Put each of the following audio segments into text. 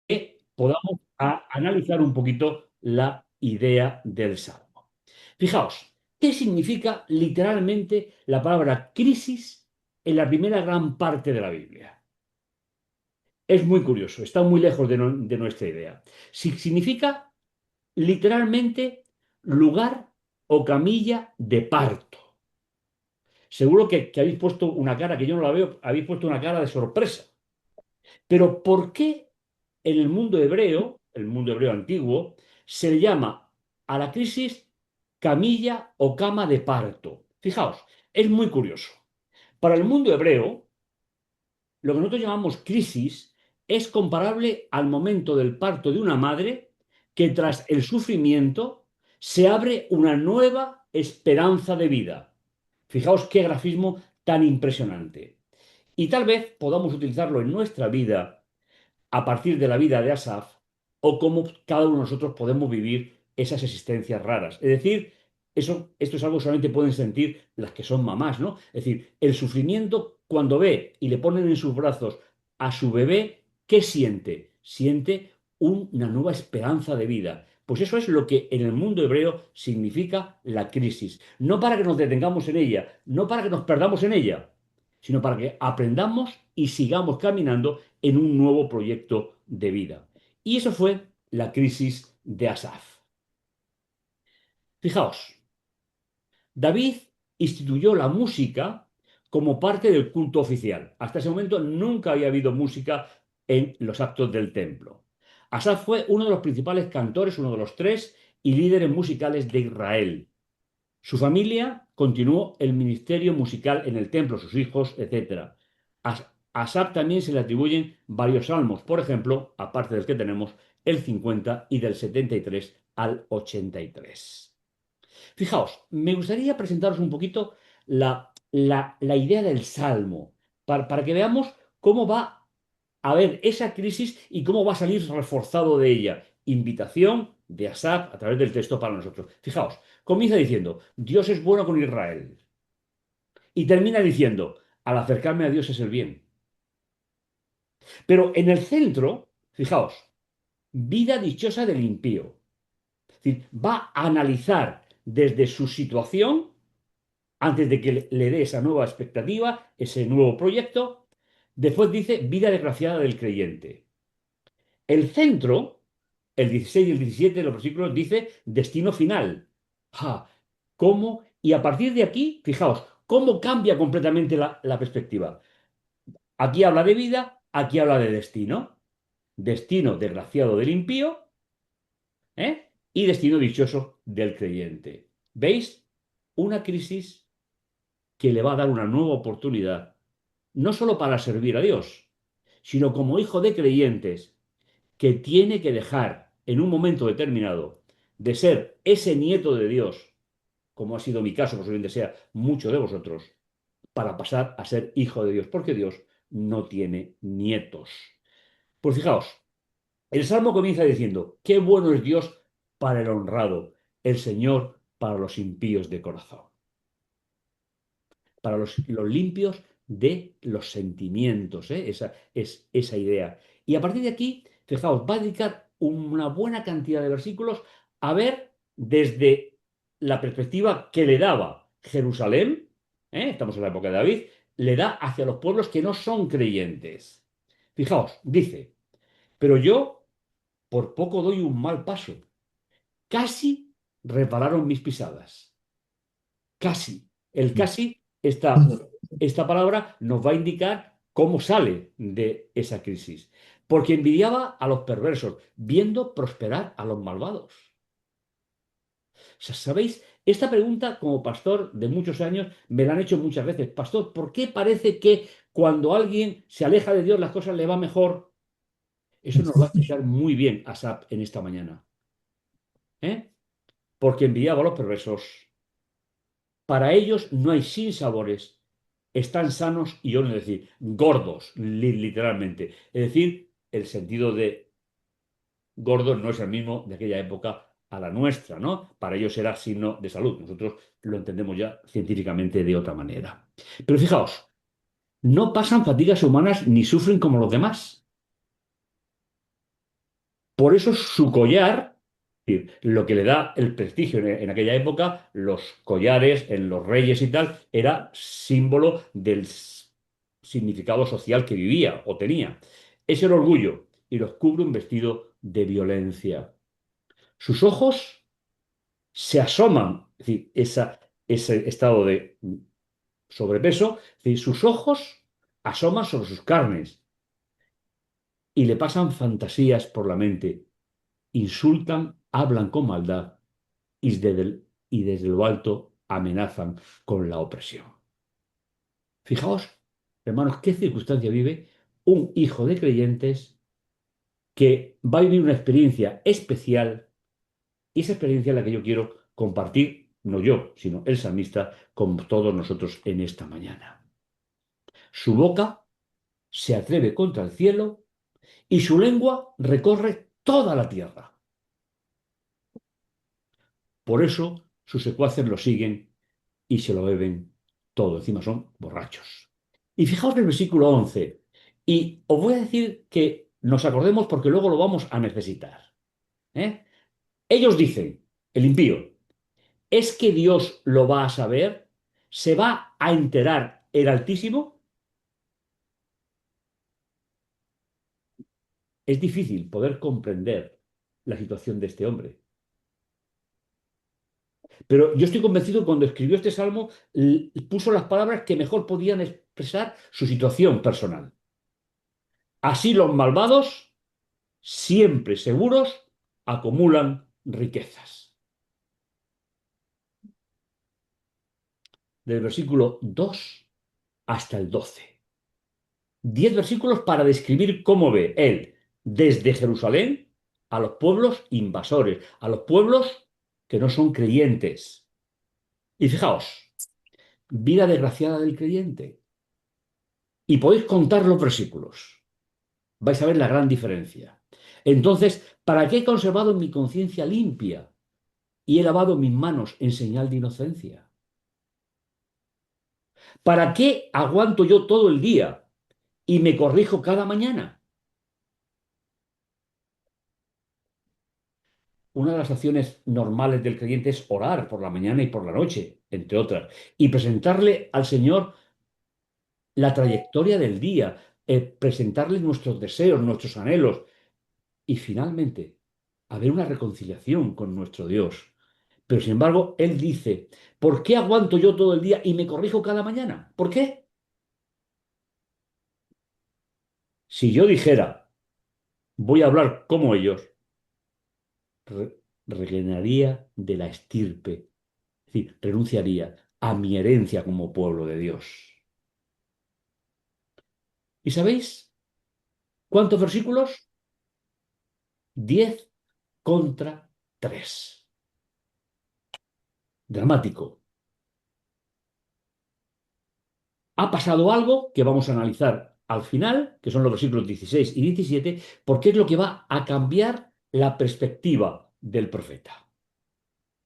Que podamos analizar un poquito la idea del Salmo. Fijaos, ¿qué significa literalmente la palabra crisis en la primera gran parte de la Biblia? Es muy curioso, está muy lejos de nuestra idea. Si significa literalmente lugar o camilla de parto. Seguro que habéis puesto una cara, que yo no la veo, habéis puesto una cara de sorpresa. Pero ¿por qué en el mundo hebreo antiguo, se le llama a la crisis camilla o cama de parto? Fijaos, es muy curioso. Para el mundo hebreo, lo que nosotros llamamos crisis es comparable al momento del parto de una madre que tras el sufrimiento se abre una nueva esperanza de vida. Fijaos qué grafismo tan impresionante. Y tal vez podamos utilizarlo en nuestra vida a partir de la vida de Asaf o cómo cada uno de nosotros podemos vivir esas existencias raras. Es decir, esto es algo que solamente pueden sentir las que son mamás, ¿no? Es decir, el sufrimiento cuando ve y le ponen en sus brazos a su bebé, ¿qué siente? Siente una nueva esperanza de vida. Pues eso es lo que en el mundo hebreo significa la crisis. No para que nos detengamos en ella, no para que nos perdamos en ella, sino para que aprendamos y sigamos caminando en un nuevo proyecto de vida. Y eso fue la crisis de Asaf. Fijaos, David instituyó la música como parte del culto oficial. Hasta ese momento nunca había habido música en los actos del templo. Asaf fue uno de los principales cantores, uno de los tres, y líderes musicales de Israel. Su familia continuó el ministerio musical en el templo, sus hijos, etc. A Asaf también se le atribuyen varios salmos, por ejemplo, aparte del que tenemos, el 50 y del 73 al 83. Fijaos, me gustaría presentaros un poquito la idea del salmo, para que veamos cómo va a haber esa crisis y cómo va a salir reforzado de ella. Invitación de Asaf a través del texto para nosotros. Fijaos, comienza diciendo, Dios es bueno con Israel. Y termina diciendo, al acercarme a Dios es el bien. Pero en el centro, fijaos, vida dichosa del impío. Es decir, va a analizar desde su situación, antes de que le dé esa nueva expectativa, ese nuevo proyecto. Después dice vida desgraciada del creyente. El centro, el 16 y el 17 de los versículos, dice destino final. ¡Ja! ¿Cómo? Y a partir de aquí, fijaos, cómo cambia completamente la perspectiva. Aquí habla de vida, aquí habla de destino. Destino desgraciado del impío, ¿eh? Y destino dichoso del creyente. ¿Veis? Una crisis que le va a dar una nueva oportunidad, no solo para servir a Dios, sino como hijo de creyentes que tiene que dejar en un momento determinado de ser ese nieto de Dios, como ha sido mi caso, posiblemente sea mucho de vosotros, para pasar a ser hijo de Dios, porque Dios no tiene nietos. Pues fijaos, el Salmo comienza diciendo, qué bueno es Dios para el honrado, el Señor para los impíos de corazón, para los limpios de los sentimientos, ¿eh? Esa es esa idea. Y a partir de aquí, fijaos, va a dedicar una buena cantidad de versículos a ver desde la perspectiva que le daba Jerusalén, estamos en la época de David, le da hacia los pueblos que no son creyentes. Fijaos, dice, pero yo por poco doy un mal paso. Casi repararon mis pisadas. Casi. El casi, esta palabra nos va a indicar cómo sale de esa crisis. Porque envidiaba a los perversos, viendo prosperar a los malvados. O sea, ¿sabéis? Esta pregunta, como pastor de muchos años, me la han hecho muchas veces. Pastor, ¿por qué parece que cuando alguien se aleja de Dios las cosas le va mejor? Eso nos va a explicar muy bien Asap en esta mañana. ¿Eh? Porque envidiaba a los perversos. Para ellos no hay sinsabores, están sanos y, yo no decir, gordos, literalmente. Es decir, el sentido de gordo no es el mismo de aquella época a la nuestra, ¿no? Para ellos era signo de salud. Nosotros lo entendemos ya científicamente de otra manera. Pero fijaos, No pasan fatigas humanas ni sufren como los demás. Por eso su collar, es decir, lo que le da el prestigio en aquella época, los collares en los reyes y tal, era símbolo del significado social que vivía o tenía. Es el orgullo y los cubre un vestido de violencia. Sus ojos se asoman, es decir, ese estado de sobrepeso, es decir, sus ojos asoman sobre sus carnes y le pasan fantasías por la mente, insultan, hablan con maldad y desde lo alto amenazan con la opresión. Fijaos, hermanos, qué circunstancia vive un hijo de creyentes que va a vivir una experiencia especial y esa experiencia es la que yo quiero compartir, no yo, sino el salmista, con todos nosotros en esta mañana. Su boca se atreve contra el cielo y su lengua recorre toda la tierra. Por eso sus secuaces lo siguen y se lo beben todo. Encima son borrachos. Y fijaos en el versículo 11. Y os voy a decir que nos acordemos porque luego lo vamos a necesitar. ¿Eh? Ellos dicen, el impío, ¿es que Dios lo va a saber? ¿Se va a enterar el Altísimo? Es difícil poder comprender la situación de este hombre. Pero yo estoy convencido que cuando escribió este salmo puso las palabras que mejor podían expresar su situación personal. Así los malvados, siempre seguros, acumulan riquezas. Del versículo 2 hasta el 12. 10 versículos para describir cómo ve él desde Jerusalén a los pueblos invasores, a los pueblos que no son creyentes. Y fijaos, vida desgraciada del creyente. Y podéis contar los versículos. Vais a ver la gran diferencia. Entonces, ¿para qué he conservado mi conciencia limpia y he lavado mis manos en señal de inocencia? ¿Para qué aguanto yo todo el día y me corrijo cada mañana? Una de las acciones normales del creyente es orar por la mañana y por la noche, entre otras, y presentarle al Señor la trayectoria del día, presentarle nuestros deseos, nuestros anhelos y finalmente haber una reconciliación con nuestro Dios. Pero sin embargo, Él dice, ¿por qué aguanto yo todo el día y me corrijo cada mañana? ¿Por qué? Si yo dijera, voy a hablar como ellos, re- regeneraría de la estirpe, es decir, renunciaría a mi herencia como pueblo de Dios. ¿Y sabéis cuántos versículos? 10 contra 3. Dramático. Ha pasado algo que vamos a analizar al final, que son los versículos 16 y 17, porque es lo que va a cambiar la perspectiva del profeta.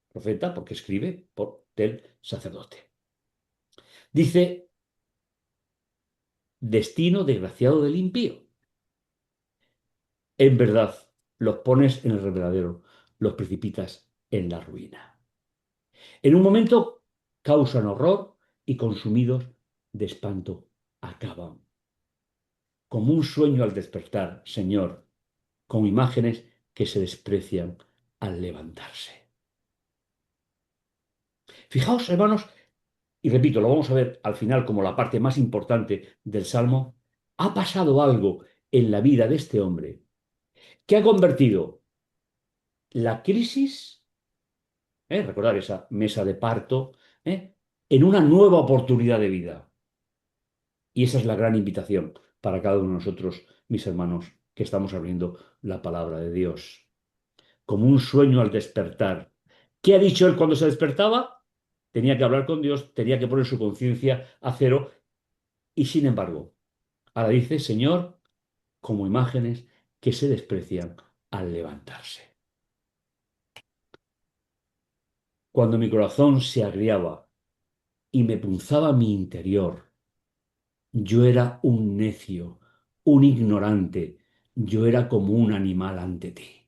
Profeta porque escribe del sacerdote. Dice, destino desgraciado del impío. En verdad, los pones en el reveladero, los precipitas en la ruina. En un momento causan horror y consumidos de espanto acaban. Como un sueño al despertar, Señor, con imágenes que se desprecian al levantarse. Fijaos, hermanos, y repito, lo vamos a ver al final como la parte más importante del Salmo, ha pasado algo en la vida de este hombre que ha convertido la crisis, recordar esa mesa de parto, en una nueva oportunidad de vida. Y esa es la gran invitación para cada uno de nosotros, mis hermanos, que estamos abriendo la palabra de Dios. Como un sueño al despertar. ¿Qué ha dicho él cuando se despertaba? Tenía que hablar con Dios, tenía que poner su conciencia a cero y sin embargo, ahora dice, Señor, como imágenes que se desprecian al levantarse. Cuando mi corazón se agriaba y me punzaba mi interior, Yo era un necio, un ignorante, yo era como un animal ante ti.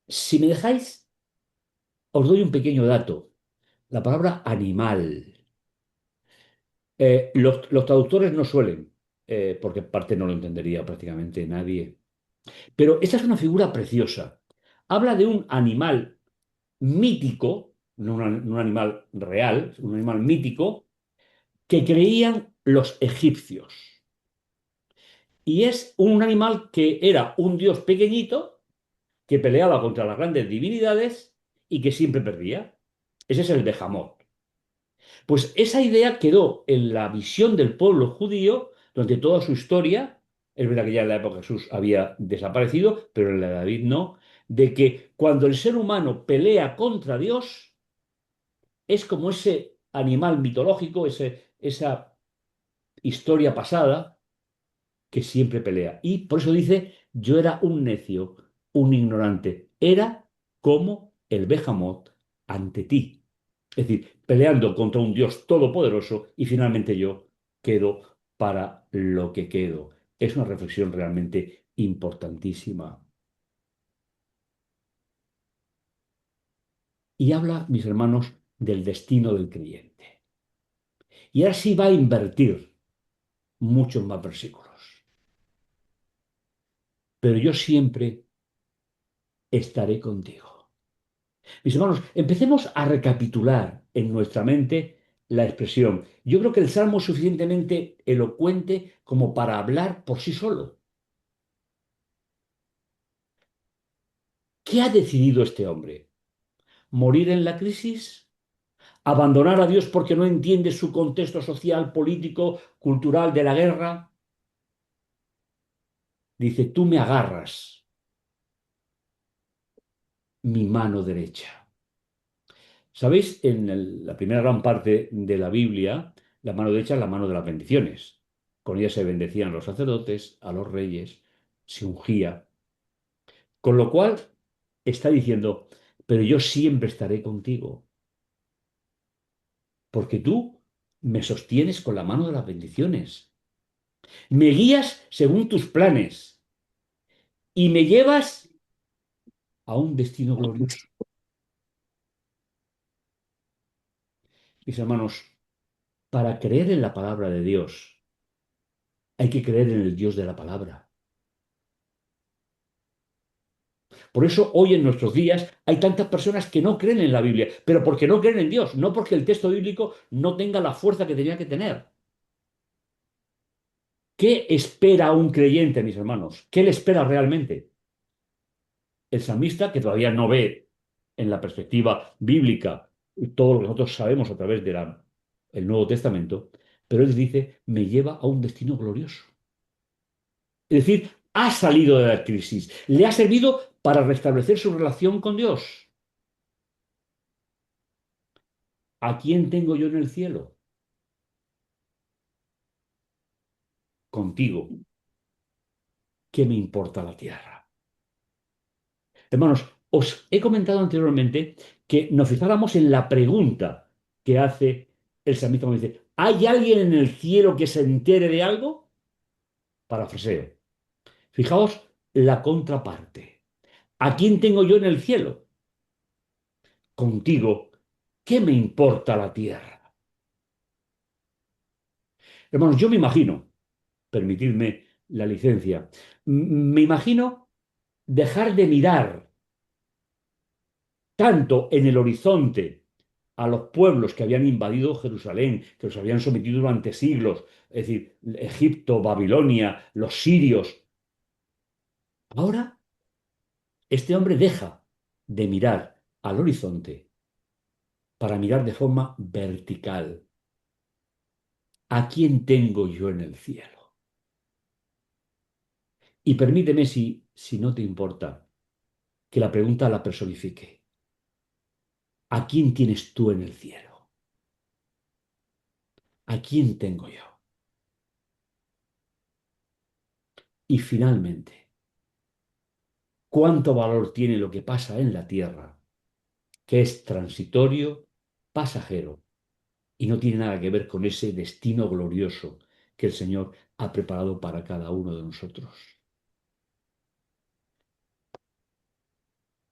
Si me dejáis, os doy un pequeño dato. La palabra animal. Los traductores no suelen, porque parte no lo entendería prácticamente nadie. Pero esta es una figura preciosa. Habla de un animal mítico, no un animal real, un animal mítico, que creían los egipcios. Y es un animal que era un dios pequeñito que peleaba contra las grandes divinidades y que siempre perdía. Ese es el Behamot. Pues esa idea quedó en la visión del pueblo judío durante toda su historia. Es verdad que ya en la época de Jesús había desaparecido, pero en la de David no, de que cuando el ser humano pelea contra Dios, es como ese animal mitológico, esa historia pasada que siempre pelea. Y por eso dice, yo era un necio, un ignorante. Era como el Behamot ante ti. Es decir, peleando contra un Dios todopoderoso y finalmente yo quedo para lo que quedo. Es una reflexión realmente importantísima. Y habla, mis hermanos, del destino del creyente. Y ahora sí va a invertir muchos más versículos. Pero yo siempre estaré contigo. Mis hermanos, empecemos a recapitular en nuestra mente la expresión. Yo creo que el Salmo es suficientemente elocuente como para hablar por sí solo. ¿Qué ha decidido este hombre? ¿Morir en la crisis? ¿Abandonar a Dios porque no entiende su contexto social, político, cultural de la guerra? Dice, tú me agarras mi mano derecha. ¿Sabéis? La primera gran parte de la Biblia, la mano derecha es la mano de las bendiciones. Con ella se bendecían a los sacerdotes, a los reyes, se ungía. Con lo cual está diciendo, pero yo siempre estaré contigo, porque tú me sostienes con la mano de las bendiciones. Me guías según tus planes y me llevas a un destino glorioso. Mis hermanos, para creer en la palabra de Dios, hay que creer en el Dios de la palabra. Por eso hoy en nuestros días hay tantas personas que no creen en la Biblia, pero porque no creen en Dios, no porque el texto bíblico no tenga la fuerza que tenía que tener. ¿Qué espera un creyente, mis hermanos? ¿Qué le espera realmente? El salmista, que todavía no ve en la perspectiva bíblica todo lo que nosotros sabemos a través del Nuevo Testamento, pero él dice, me lleva a un destino glorioso. Es decir, ha salido de la crisis, le ha servido para restablecer su relación con Dios. ¿A quién tengo yo en el cielo? Contigo. ¿Qué me importa la tierra? Hermanos, os he comentado anteriormente que nos fijáramos en la pregunta que hace el salmista cuando dice, ¿hay alguien en el cielo que se entere de algo? Parafraseo. Fijaos la contraparte. ¿A quién tengo yo en el cielo? Contigo. ¿Qué me importa la tierra? Hermanos, yo me imagino, permitidme la licencia, me imagino dejar de mirar tanto en el horizonte a los pueblos que habían invadido Jerusalén, que los habían sometido durante siglos, es decir, Egipto, Babilonia, los sirios. Ahora, este hombre deja de mirar al horizonte para mirar de forma vertical. ¿A quién tengo yo en el cielo? Y permíteme, si no te importa, que la pregunta la personifique. ¿A quién tienes tú en el cielo? ¿A quién tengo yo? Y finalmente, ¿cuánto valor tiene lo que pasa en la tierra, que es transitorio, pasajero y no tiene nada que ver con ese destino glorioso que el Señor ha preparado para cada uno de nosotros.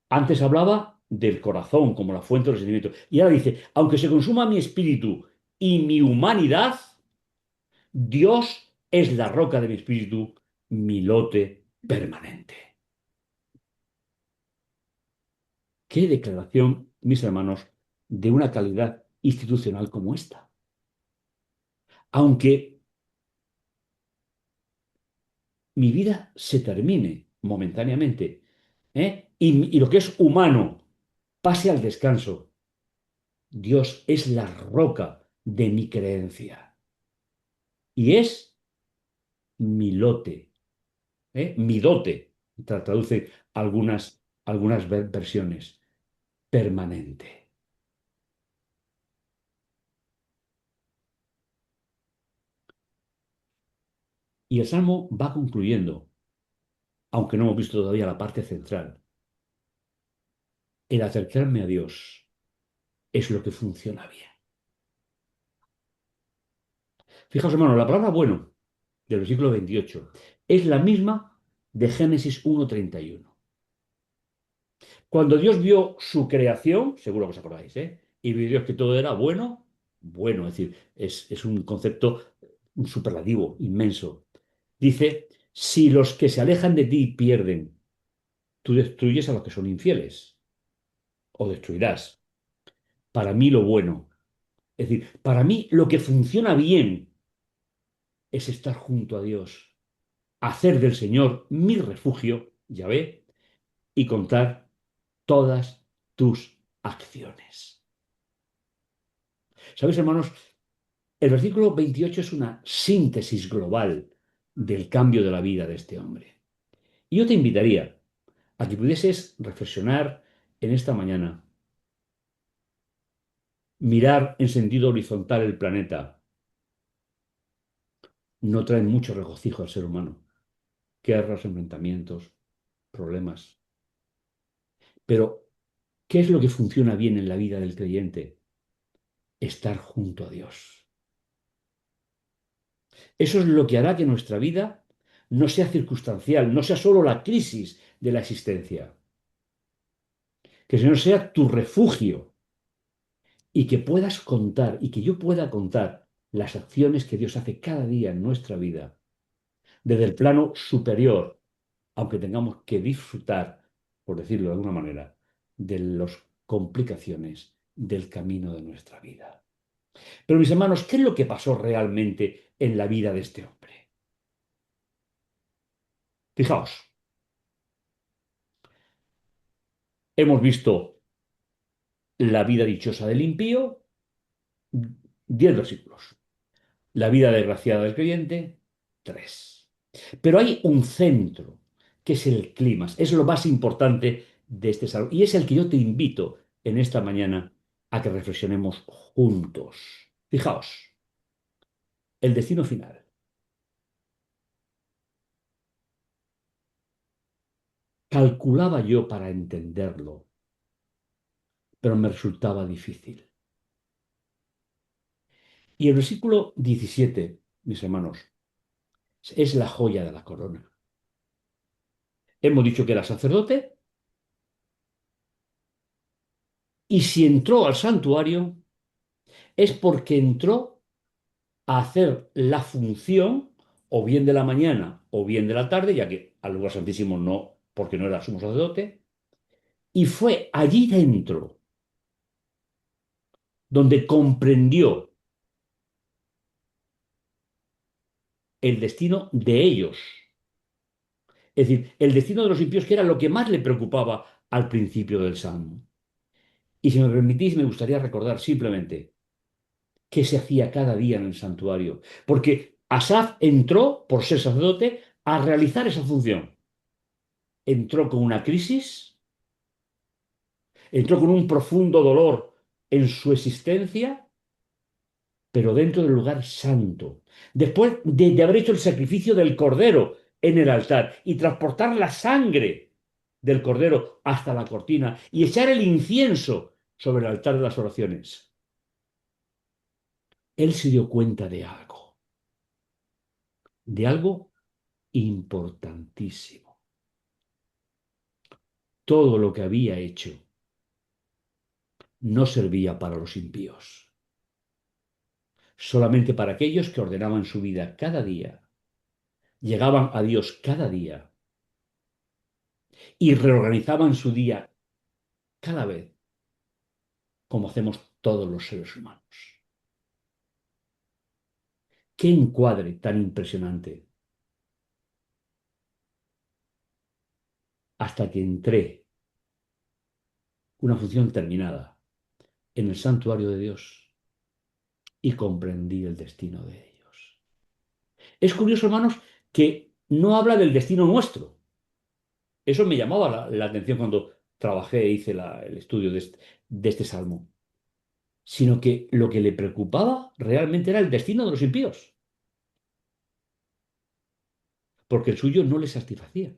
Antes hablaba del corazón como la fuente de los sentimientos y ahora dice, aunque se consuma mi espíritu y mi humanidad, Dios es la roca de mi espíritu, mi lote permanente. Qué declaración, mis hermanos, de una calidad institucional como esta. Aunque mi vida se termine momentáneamente, y lo que es humano pase al descanso, Dios es la roca de mi creencia y es mi lote, mi dote, traduce algunas versiones, permanente. Y el Salmo va concluyendo, aunque no hemos visto todavía la parte central. El acercarme a Dios es lo que funciona bien. Fijaos, hermano, la palabra bueno del versículo 28 es la misma de Génesis 1:31. Cuando Dios vio su creación, seguro que os acordáis, y vio Dios que todo era bueno, bueno, es decir, es un concepto, un superlativo inmenso. Dice, si los que se alejan de ti pierden, tú destruyes a los que son infieles, o destruirás. Para mí lo bueno, es decir, para mí lo que funciona bien es estar junto a Dios, hacer del Señor mi refugio, Yahvé, y contar todas tus acciones. ¿Sabéis, hermanos? El versículo 28 es una síntesis global del cambio de la vida de este hombre. Y yo te invitaría a que pudieses reflexionar en esta mañana, mirar en sentido horizontal el planeta. No trae mucho regocijo al ser humano. Guerras, enfrentamientos, problemas. Pero, ¿qué es lo que funciona bien en la vida del creyente? Estar junto a Dios. Eso es lo que hará que nuestra vida no sea circunstancial, no sea solo la crisis de la existencia. Que el Señor sea tu refugio y que puedas contar y que yo pueda contar las acciones que Dios hace cada día en nuestra vida, desde el plano superior, aunque tengamos que disfrutar, por decirlo de alguna manera, de las complicaciones del camino de nuestra vida. Pero mis hermanos, ¿qué es lo que pasó realmente en la vida de este hombre? Fijaos, hemos visto la vida dichosa del impío, 10 versículos. La vida desgraciada del creyente, 3. Pero hay un centro, que es el clima, es lo más importante de este salmo, y es el que yo te invito en esta mañana a que reflexionemos juntos. Fijaos, el destino final. Calculaba yo para entenderlo, pero me resultaba difícil. Y el versículo 17, mis hermanos, es la joya de la corona. Hemos dicho que era sacerdote, y si entró al santuario es porque entró a hacer la función o bien de la mañana o bien de la tarde, ya que al lugar santísimo no, porque no era sumo sacerdote, y fue allí dentro donde comprendió el destino de ellos. Es decir, el destino de los impíos, que era lo que más le preocupaba al principio del Salmo. Y si me permitís, me gustaría recordar simplemente qué se hacía cada día en el santuario. Porque Asaf entró, por ser sacerdote, a realizar esa función. Entró con una crisis, entró con un profundo dolor en su existencia, pero dentro del lugar santo. Después de haber hecho el sacrificio del cordero en el altar y transportar la sangre del cordero hasta la cortina y echar el incienso sobre el altar de las oraciones. él se dio cuenta de algo importantísimo. Todo lo que había hecho no servía para los impíos, solamente para aquellos que ordenaban su vida cada día, llegaban a Dios cada día y reorganizaban su día cada vez, como hacemos todos los seres humanos. ¡Qué encuadre tan impresionante! Hasta que entré, una función terminada, en el santuario de Dios y comprendí el destino de ellos. Es curioso, hermanos, que no habla del destino nuestro. Eso me llamaba la atención cuando trabajé e hice el estudio de este salmo, sino que lo que le preocupaba realmente era el destino de los impíos, porque el suyo no le satisfacía.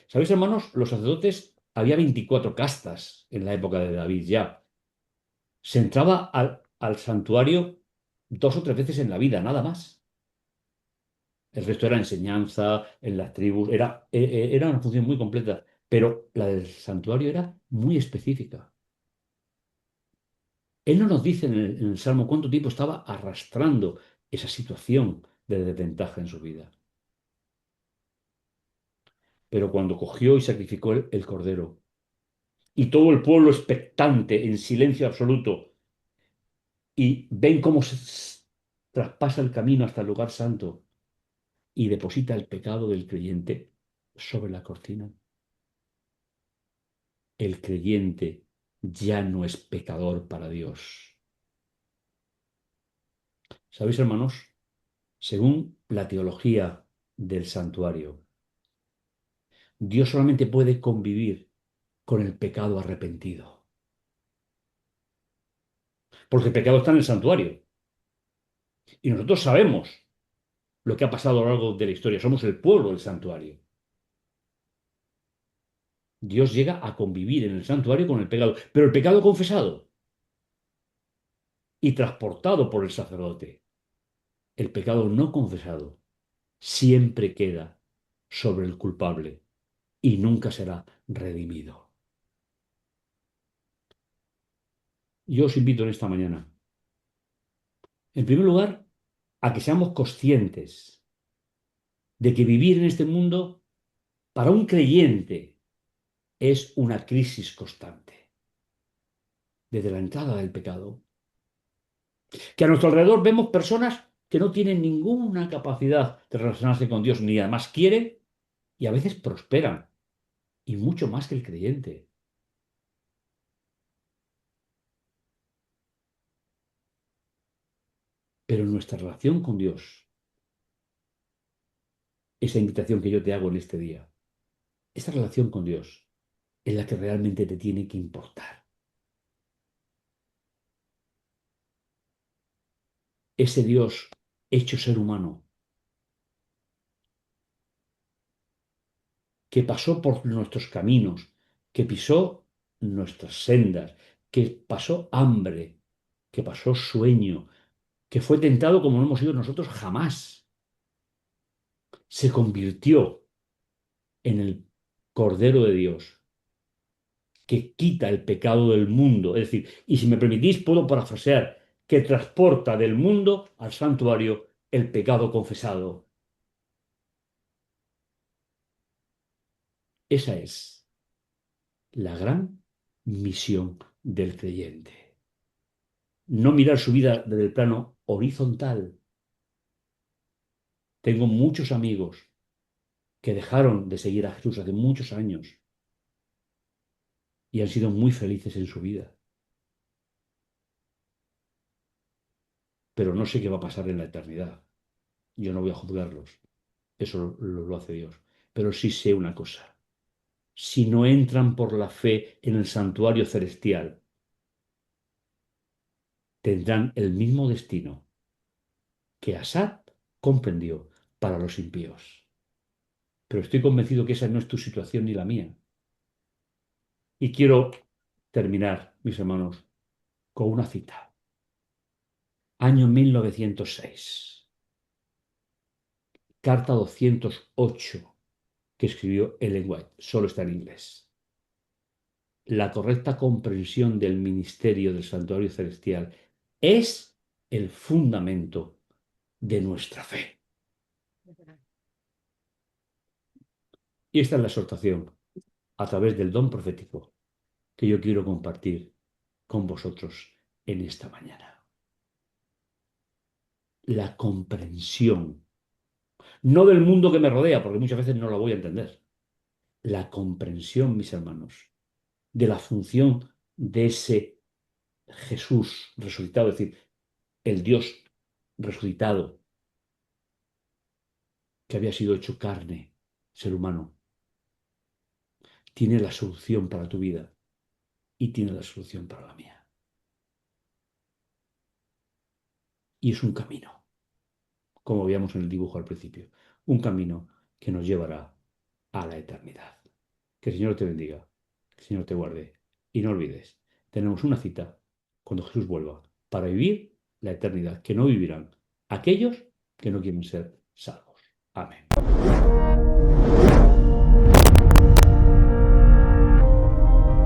¿Sabéis, hermanos? Los sacerdotes, había 24 castas en la época de David ya. Se entraba al santuario 2 o 3 veces en la vida, nada más. El resto era enseñanza en las tribus, era una función muy completa, pero la del santuario era muy específica. Él no nos dice en el Salmo cuánto tiempo estaba arrastrando esa situación de desventaja en su vida. Pero cuando cogió y sacrificó el cordero, y todo el pueblo expectante, en silencio absoluto, y ven cómo se traspasa el camino hasta el lugar santo y deposita el pecado del creyente sobre la cortina, el creyente ya no es pecador para Dios. ¿Sabéis, hermanos? Según la teología del santuario, Dios solamente puede convivir con el pecado arrepentido. Porque el pecado está en el santuario. Y nosotros sabemos lo que ha pasado a lo largo de la historia. Somos el pueblo del santuario. Dios llega a convivir en el santuario con el pecado. Pero el pecado confesado y transportado por el sacerdote, el pecado no confesado, siempre queda sobre el culpable y nunca será redimido. Yo os invito en esta mañana, en primer lugar, a que seamos conscientes de que vivir en este mundo para un creyente es una crisis constante, desde la entrada del pecado, que a nuestro alrededor vemos personas que no tienen ninguna capacidad de relacionarse con Dios, ni además quieren, y a veces prosperan, y mucho más que el creyente. Pero nuestra relación con Dios, esa invitación que yo te hago en este día, esa relación con Dios es la que realmente te tiene que importar. Ese Dios hecho ser humano, que pasó por nuestros caminos, que pisó nuestras sendas, que pasó hambre, que pasó sueño, que fue tentado como no hemos sido nosotros jamás, se convirtió en el Cordero de Dios que quita el pecado del mundo. Es decir, y si me permitís, puedo parafrasear, que transporta del mundo al santuario el pecado confesado. Esa es la gran misión del creyente. No mirar su vida desde el plano horizontal. Tengo muchos amigos que dejaron de seguir a Jesús hace muchos años y han sido muy felices en su vida. Pero no sé qué va a pasar en la eternidad. Yo no voy a juzgarlos. Eso lo hace Dios. Pero sí sé una cosa. Si no entran por la fe en el santuario celestial, tendrán el mismo destino que Asad comprendió para los impíos. Pero estoy convencido que esa no es tu situación ni la mía. Y quiero terminar, mis hermanos, con una cita. Año 1906. Carta 208 que escribió Ellen White. Solo está en inglés. La correcta comprensión del misterio del santuario celestial es el fundamento de nuestra fe. Y esta es la exhortación a través del don profético que yo quiero compartir con vosotros en esta mañana. La comprensión, no del mundo que me rodea, porque muchas veces no lo voy a entender. La comprensión, mis hermanos, de la función de ese Jesús resucitado, es decir, el Dios resucitado que había sido hecho carne, ser humano, tiene la solución para tu vida y tiene la solución para la mía. Y es un camino, como veíamos en el dibujo al principio, un camino que nos llevará a la eternidad. Que el Señor te bendiga, que el Señor te guarde. Y no olvides, tenemos una cita cuando Jesús vuelva para vivir la eternidad, que no vivirán aquellos que no quieren ser salvos. Amén.